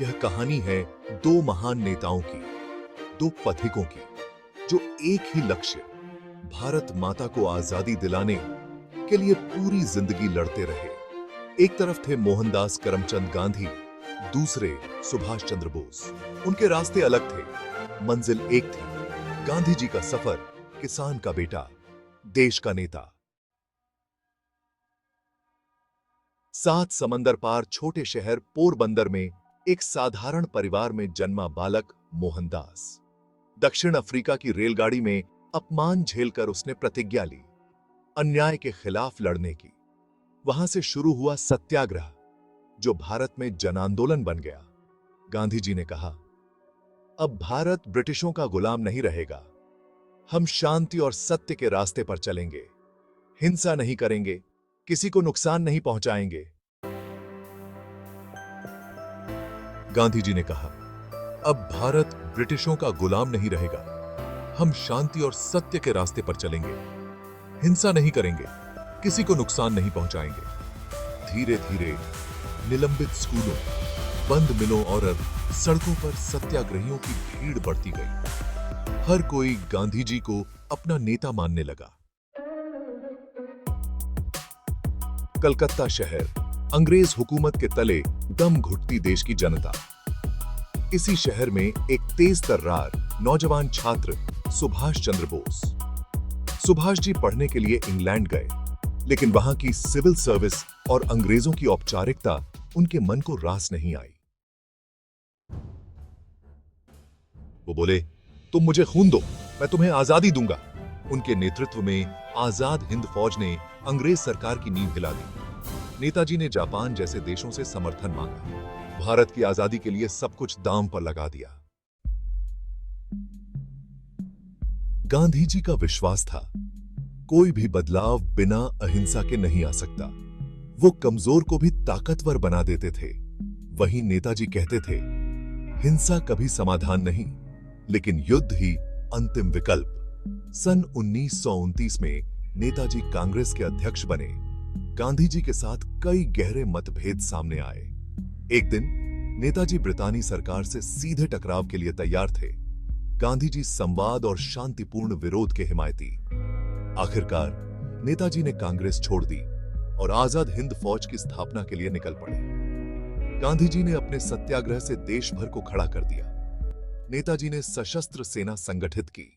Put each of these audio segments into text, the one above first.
यह कहानी है दो महान नेताओं की, दो पथिकों की, जो एक ही लक्ष्य, भारत माता को आजादी दिलाने के लिए पूरी जिंदगी लड़ते रहे। एक तरफ थे मोहनदास करमचंद गांधी, दूसरे सुभाष चंद्र बोस। उनके रास्ते अलग थे, मंजिल एक थी। गांधी जी का सफर, किसान का बेटा, देश का नेता। 7 समंदर पार छोटे शहर पोरबंदर में एक साधारण परिवार में जन्मा बालक मोहनदास। दक्षिण अफ्रीका की रेलगाड़ी में अपमान झेलकर उसने प्रतिज्ञा ली, अन्याय के खिलाफ लड़ने की। वहां से शुरू हुआ सत्याग्रह, जो भारत में जन आंदोलन बन गया। गांधी जी ने कहा, अब भारत ब्रिटिशों का गुलाम नहीं रहेगा। हम शांति और सत्य के रास्ते पर चलेंगे, हिंसा नहीं करेंगे, किसी को नुकसान नहीं पहुंचाएंगे। गांधी जी ने कहा, अब भारत ब्रिटिशों का गुलाम नहीं रहेगा। हम शांति और सत्य के रास्ते पर चलेंगे, हिंसा नहीं करेंगे, किसी को नुकसान नहीं पहुंचाएंगे। धीरे धीरे निलंबित स्कूलों, बंद मिलों और अब सड़कों पर सत्याग्रहियों की भीड़ बढ़ती गई। हर कोई गांधी जी को अपना नेता मानने लगा। कलकत्ता शहर, अंग्रेज हुकूमत के तले दम घुटती देश की जनता। इसी शहर में एक तेज तर्रार नौजवान छात्र सुभाष चंद्र बोस। सुभाष जी पढ़ने के लिए इंग्लैंड गए, लेकिन वहां की सिविल सर्विस और अंग्रेजों की औपचारिकता उनके मन को रास नहीं आई। वो बोले, तुम मुझे खून दो, मैं तुम्हें आजादी दूंगा। उनके नेतृत्व में आजाद हिंद फौज ने अंग्रेज सरकार की नींव हिला दी। नेताजी ने जापान जैसे देशों से समर्थन मांगा, भारत की आजादी के लिए सब कुछ दांव पर लगा दिया। गांधी जी का विश्वास था, कोई भी बदलाव बिना अहिंसा के नहीं आ सकता। वो कमजोर को भी ताकतवर बना देते थे। वहीं नेताजी कहते थे, हिंसा कभी समाधान नहीं, लेकिन युद्ध ही अंतिम विकल्प। सन 1929 में नेताजी कांग्रेस के अध्यक्ष बने। गांधी जी के साथ कई गहरे मतभेद सामने आए। एक दिन नेताजी ब्रितानी सरकार से सीधे टकराव के लिए तैयार थे। गांधी जी संवाद और शांतिपूर्ण विरोध के हिमायती। आखिरकार नेताजी ने कांग्रेस छोड़ दी और आजाद हिंद फौज की स्थापना के लिए निकल पड़े। गांधी जी ने अपने सत्याग्रह से देश भर को खड़ा कर दिया। नेताजी ने सशस्त्र सेना संगठित की।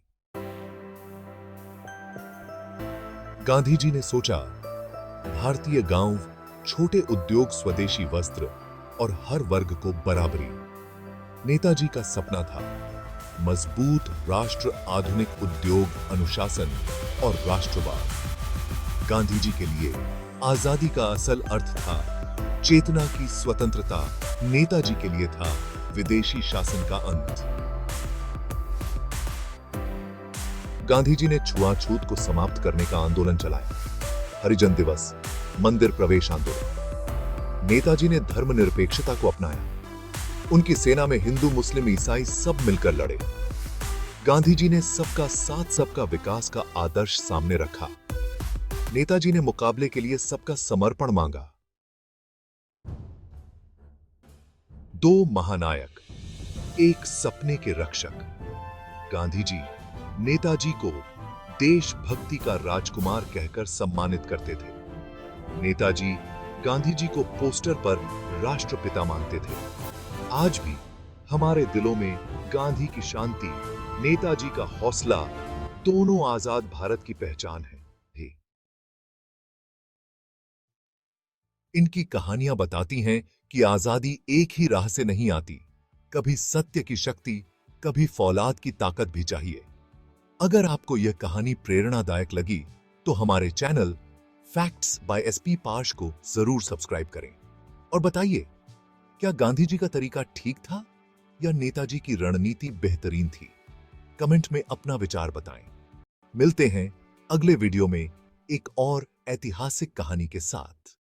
गांधी जी ने सोचा, भारतीय गांव, छोटे उद्योग, स्वदेशी वस्त्र और हर वर्ग को बराबरी। नेताजी का सपना था मजबूत राष्ट्र, आधुनिक उद्योग, अनुशासन और राष्ट्रवाद। गांधी जी के लिए आजादी का असल अर्थ था चेतना की स्वतंत्रता। नेताजी के लिए था विदेशी शासन का अंत। गांधी जी ने छुआछूत को समाप्त करने का आंदोलन चलाया, हरिजन दिवस, मंदिर प्रवेश आंदोलन। नेताजी ने धर्मनिरपेक्षता को अपनाया। उनकी सेना में हिंदू, मुस्लिम, ईसाई सब मिलकर लड़े। गांधी जी ने सबका साथ, सबका विकास का आदर्श सामने रखा। नेताजी ने मुकाबले के लिए सबका समर्पण मांगा। दो महानायक, एक सपने के रक्षक। गांधी जी नेताजी को देशभक्ति का राजकुमार कहकर सम्मानित करते थे। नेताजी गांधी जी को पोस्टर पर राष्ट्रपिता मानते थे। आज भी हमारे दिलों में गांधी की शांति, नेताजी का हौसला, दोनों आजाद भारत की पहचान है। इनकी कहानियां बताती हैं कि आजादी एक ही राह से नहीं आती। कभी सत्य की शक्ति, कभी फौलाद की ताकत भी चाहिए। अगर आपको यह कहानी प्रेरणादायक लगी तो हमारे चैनल फैक्ट्स बाय एसपी पाश को जरूर सब्सक्राइब करें और बताइए, क्या गांधी जी का तरीका ठीक था या नेताजी की रणनीति बेहतरीन थी? कमेंट में अपना विचार बताएं। मिलते हैं अगले वीडियो में एक और ऐतिहासिक कहानी के साथ।